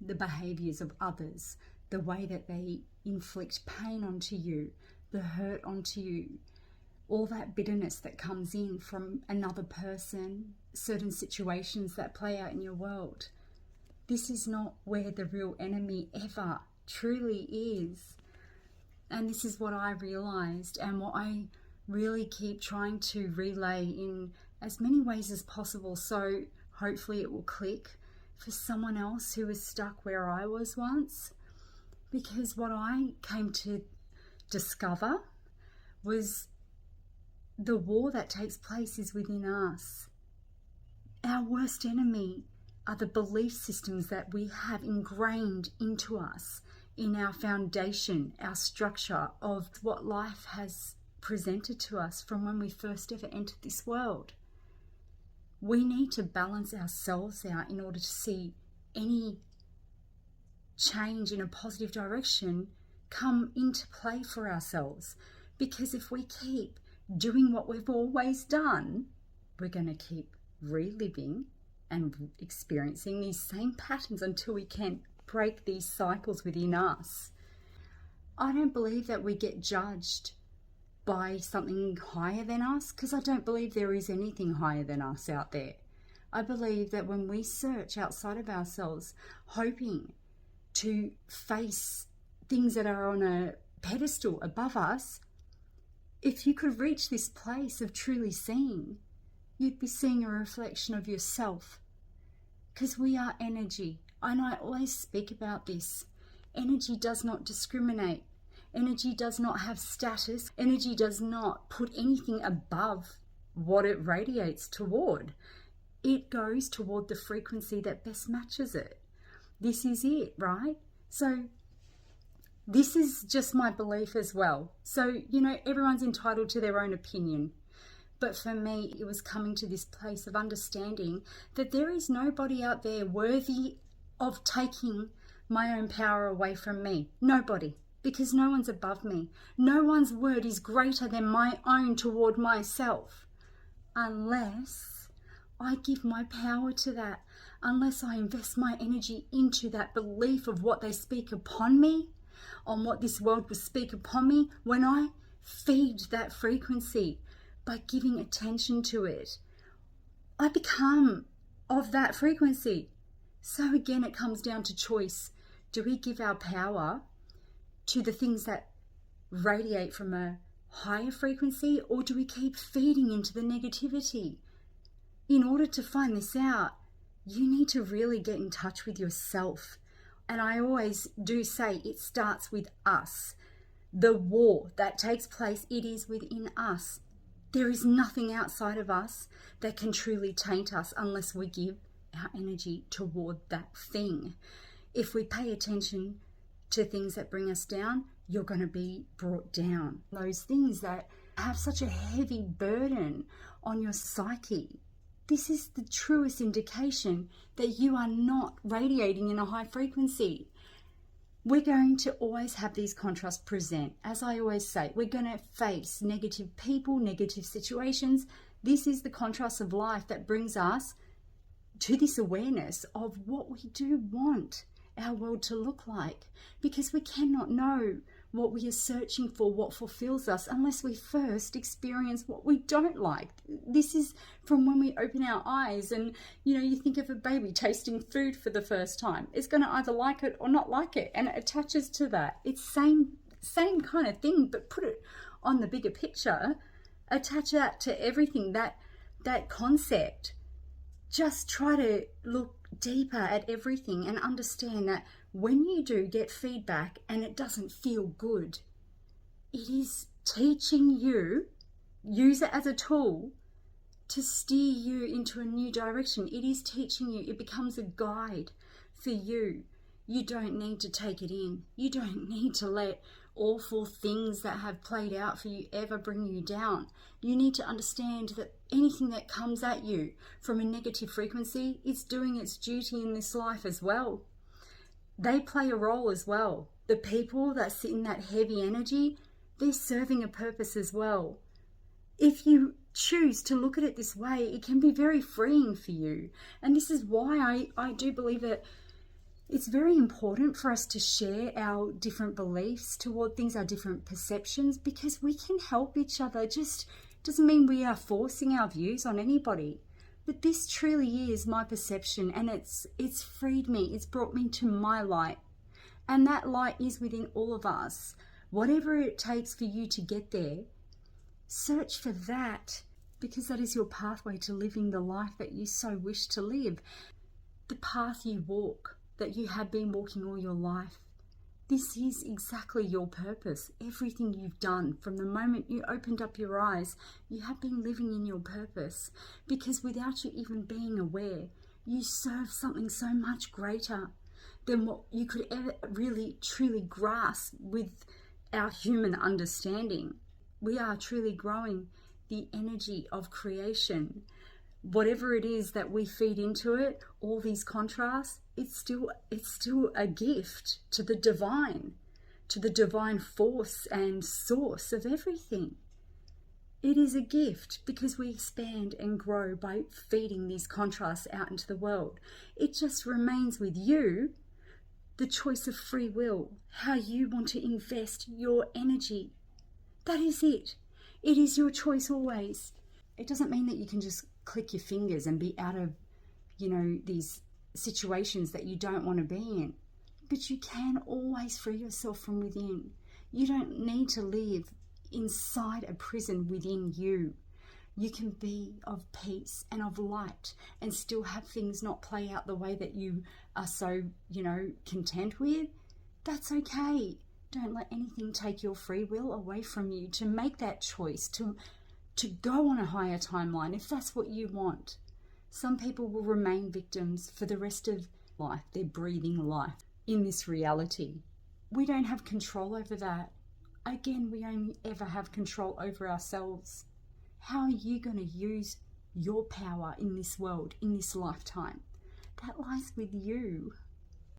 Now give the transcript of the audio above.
the behaviors of others, the way that they inflict pain onto you, the hurt onto you, all that bitterness that comes in from another person, certain situations that play out in your world. This is not where the real enemy ever truly is. And this is what I realized, and what I really keep trying to relay in as many ways as possible, so hopefully it will click for someone else who is stuck where I was once. Because what I came to discover was the war that takes place is within us. Our worst enemy are the belief systems that we have ingrained into us, in our foundation, our structure of what life has presented to us from when we first ever entered this world. We need to balance ourselves out in order to see any change in a positive direction come into play for ourselves. Because if we keep doing what we've always done, we're going to keep reliving and experiencing these same patterns until we can break these cycles within us. I don't believe that we get judged by something higher than us, because I don't believe there is anything higher than us out there. I believe that when we search outside of ourselves, hoping to face things that are on a pedestal above us, if you could reach this place of truly seeing, you'd be seeing a reflection of yourself. Because we are energy. And I always speak about this. Energy does not discriminate. Energy does not have status. Energy does not put anything above what it radiates toward. It goes toward the frequency that best matches it. This is it, right? So this is just my belief as well. So, everyone's entitled to their own opinion. But for me, it was coming to this place of understanding that there is nobody out there worthy of taking my own power away from me. Nobody. Because no one's above me. No one's word is greater than my own toward myself. Unless I give my power to that. Unless I invest my energy into that belief of what they speak upon me, on what this world will speak upon me. When I feed that frequency by giving attention to it, I become of that frequency. So again, it comes down to choice. Do we give our power to the things that radiate from a higher frequency, or do we keep feeding into the negativity? In order to find this out, you need to really get in touch with yourself. And I always do say it starts with us. The war that takes place, it is within us. There is nothing outside of us that can truly taint us unless we give our energy toward that thing. If we pay attention to things that bring us down, you're going to be brought down. Those things that have such a heavy burden on your psyche, this is the truest indication that you are not radiating in a high frequency. We're going to always have these contrasts present. As I always say, we're going to face negative people, negative situations. This is the contrast of life that brings us to this awareness of what we do want our world to look like, because we cannot know what we are searching for, what fulfills us, unless we first experience what we don't like. This is from when we open our eyes and, you think of a baby tasting food for the first time. It's going to either like it or not like it, and it attaches to that. It's same kind of thing, but put it on the bigger picture. Attach that to everything, that concept. Just try to look deeper at everything and understand that when you do get feedback and it doesn't feel good, it is teaching you, use it as a tool to steer you into a new direction. It is teaching you, it becomes a guide for you. You don't need to take it in. You don't need to let awful things that have played out for you ever bring you down. You need to understand that anything that comes at you from a negative frequency, it's doing its duty in this life as well. They play a role as well. The people that sit in that heavy energy, they're serving a purpose as well. If you choose to look at it this way, it can be very freeing for you. And this is why I do believe that It's very important for us to share our different beliefs toward things, our different perceptions, because we can help each other. Just doesn't mean we are forcing our views on anybody. But this truly is my perception, and it's freed me. It's brought me to my light. And that light is within all of us. Whatever it takes for you to get there, search for that, because that is your pathway to living the life that you so wish to live. The path you walk, that you have been walking all your life. This is exactly your purpose. Everything you've done from the moment you opened up your eyes, you have been living in your purpose, because without you even being aware, you serve something so much greater than what you could ever really truly grasp with our human understanding. We are truly growing the energy of creation. Whatever it is that we feed into it, all these contrasts, it's still a gift to the divine force and source of everything. It is a gift because we expand and grow by feeding these contrasts out into the world. It just remains with you, the choice of free will, how you want to invest your energy. That is it. It is your choice always. It doesn't mean that you can just click your fingers and be out of, these situations that you don't want to be in. But you can always free yourself from within. You don't need to live inside a prison within you. You can be of peace and of light and still have things not play out the way that you are so, content with. That's okay. Don't let anything take your free will away from you to make that choice, to go on a higher timeline if that's what you want. Some people will remain victims for the rest of life. They're breathing life in this reality. We don't have control over that. Again, we only ever have control over ourselves. How are you going to use your power in this world, in this lifetime? That lies with you.